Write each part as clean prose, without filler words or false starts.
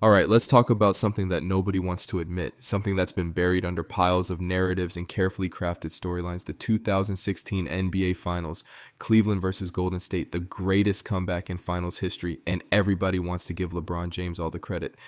All right, let's talk about something that nobody wants to admit, something that's been buried under piles of narratives and carefully crafted storylines. The 2016 NBA Finals, Cleveland versus Golden State, the greatest comeback in finals history, and everybody wants to give LeBron James all the credit.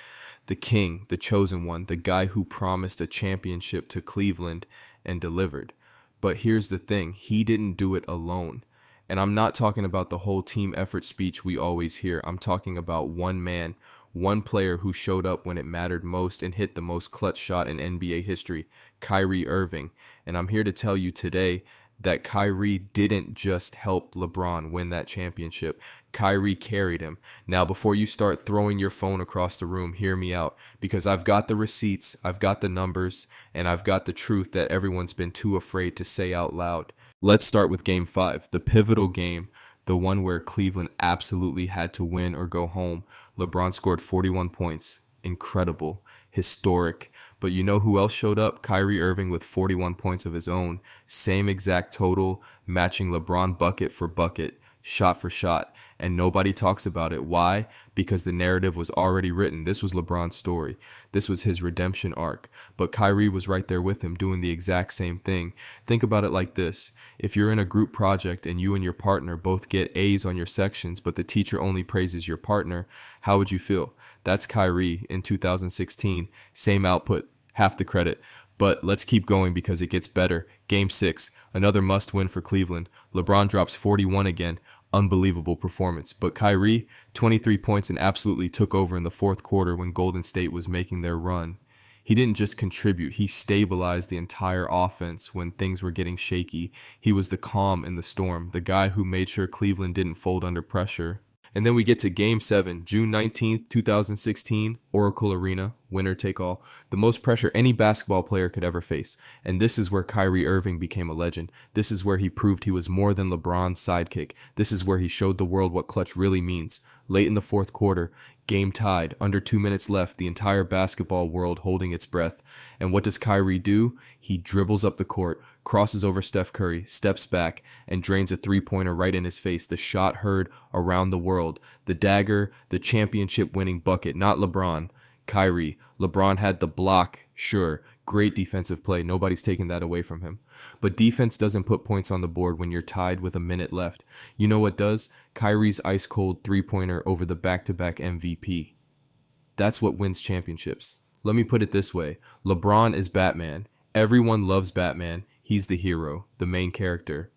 The king, the chosen one, the guy who promised a championship to Cleveland and delivered. But here's the thing, he didn't do it alone. And I'm not talking about the whole team effort speech we always hear. I'm talking about one man, one player who showed up when it mattered most and hit the most clutch shot in NBA history, Kyrie Irving. And I'm here to tell you today that Kyrie didn't just help LeBron win that championship. Kyrie carried him. Now, before you start throwing your phone across the room, hear me out, because I've got the receipts, I've got the numbers, and I've got the truth that everyone's been too afraid to say out loud. Let's start with Game 5, the pivotal game, the one where Cleveland absolutely had to win or go home. LeBron scored 41 points. Incredible, historic. But you know who else showed up? Kyrie Irving with 41 points of his own. Same exact total, matching LeBron bucket for bucket, shot for shot. And nobody talks about it. Why? Because the narrative was already written. This was LeBron's story. This was his redemption arc. But Kyrie was right there with him doing the exact same thing. Think about it like this. If you're in a group project and you and your partner both get A's on your sections, but the teacher only praises your partner, how would you feel? That's Kyrie in 2016. Same output, half the credit. But let's keep going because it gets better. Game 6, another must win for Cleveland. LeBron drops 41 again. Unbelievable performance. But Kyrie, 23 points and absolutely took over in the fourth quarter when Golden State was making their run. He didn't just contribute, he stabilized the entire offense when things were getting shaky. He was the calm in the storm, the guy who made sure Cleveland didn't fold under pressure. And then we get to Game 7, June 19th, 2016, Oracle Arena, winner take all. The most pressure any basketball player could ever face. And this is where Kyrie Irving became a legend. This is where he proved he was more than LeBron's sidekick. This is where he showed the world what clutch really means. Late in the fourth quarter, game tied, under 2 minutes left, the entire basketball world holding its breath. And what does Kyrie do? He dribbles up the court, crosses over Steph Curry, steps back, and drains a three-pointer right in his face. The shot heard around the world. The dagger, the championship-winning bucket, not LeBron. Kyrie. LeBron had the block, sure. Great defensive play. Nobody's taking that away from him. But defense doesn't put points on the board when you're tied with a minute left. You know what does? Kyrie's ice-cold three-pointer over the back-to-back MVP. That's what wins championships. Let me put it this way. LeBron is Batman. Everyone loves Batman. He's the hero, the main character.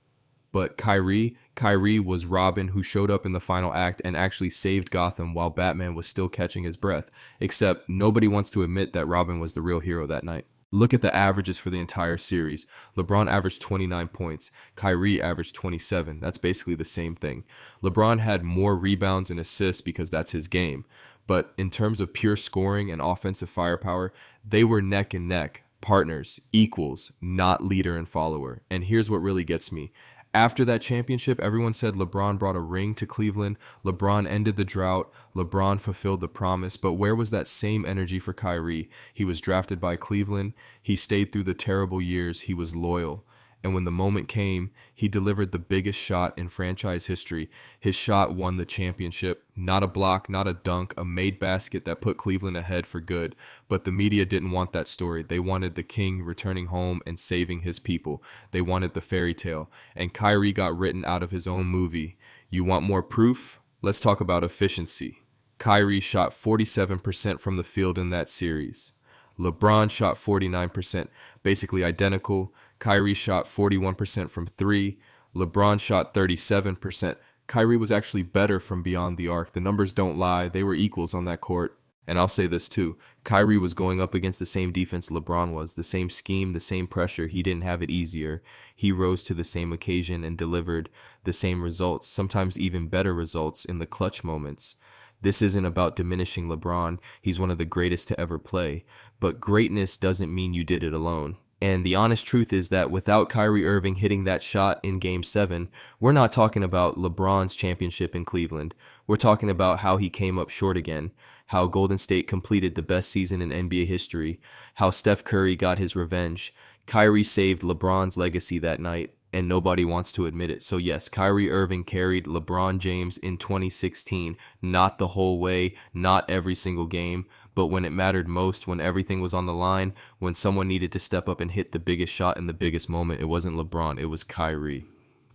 But Kyrie was Robin who showed up in the final act and actually saved Gotham while Batman was still catching his breath. Except nobody wants to admit that Robin was the real hero that night. Look at the averages for the entire series. LeBron averaged 29 points. Kyrie averaged 27. That's basically the same thing. LeBron had more rebounds and assists because that's his game. But in terms of pure scoring and offensive firepower, they were neck and neck. Partners, equals, not leader and follower. And here's what really gets me. After that championship, everyone said LeBron brought a ring to Cleveland, LeBron ended the drought, LeBron fulfilled the promise, but where was that same energy for Kyrie? He was drafted by Cleveland, he stayed through the terrible years, he was loyal. And when the moment came, he delivered the biggest shot in franchise history. His shot won the championship. Not a block, not a dunk, a made basket that put Cleveland ahead for good. But the media didn't want that story. They wanted the king returning home and saving his people. They wanted the fairy tale. And Kyrie got written out of his own movie. You want more proof? Let's talk about efficiency. Kyrie shot 47% from the field in that series. LeBron shot 49%, basically identical. Kyrie shot 41% from three. LeBron shot 37%. Kyrie was actually better from beyond the arc. The numbers don't lie. They were equals on that court. And I'll say this too. Kyrie was going up against the same defense LeBron was, the same scheme, the same pressure. He didn't have it easier. He rose to the same occasion and delivered the same results, sometimes even better results in the clutch moments. This isn't about diminishing LeBron. He's one of the greatest to ever play. But greatness doesn't mean you did it alone. And the honest truth is that without Kyrie Irving hitting that shot in Game 7, we're not talking about LeBron's championship in Cleveland. We're talking about how he came up short again, how Golden State completed the best season in NBA history, how Steph Curry got his revenge. Kyrie saved LeBron's legacy that night. and nobody wants to admit it. So yes, Kyrie Irving carried LeBron James in 2016, not the whole way, not every single game, but when it mattered most, when everything was on the line, when someone needed to step up and hit the biggest shot in the biggest moment, it wasn't LeBron, it was Kyrie.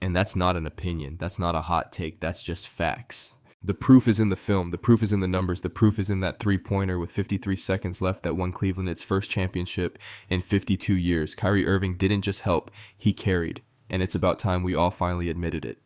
And that's not an opinion, that's not a hot take, that's just facts. The proof is in the film. The proof is in the numbers. The proof is in that three-pointer with 53 seconds left that won Cleveland its first championship in 52 years. Kyrie Irving didn't just help, he carried. And it's about time we all finally admitted it.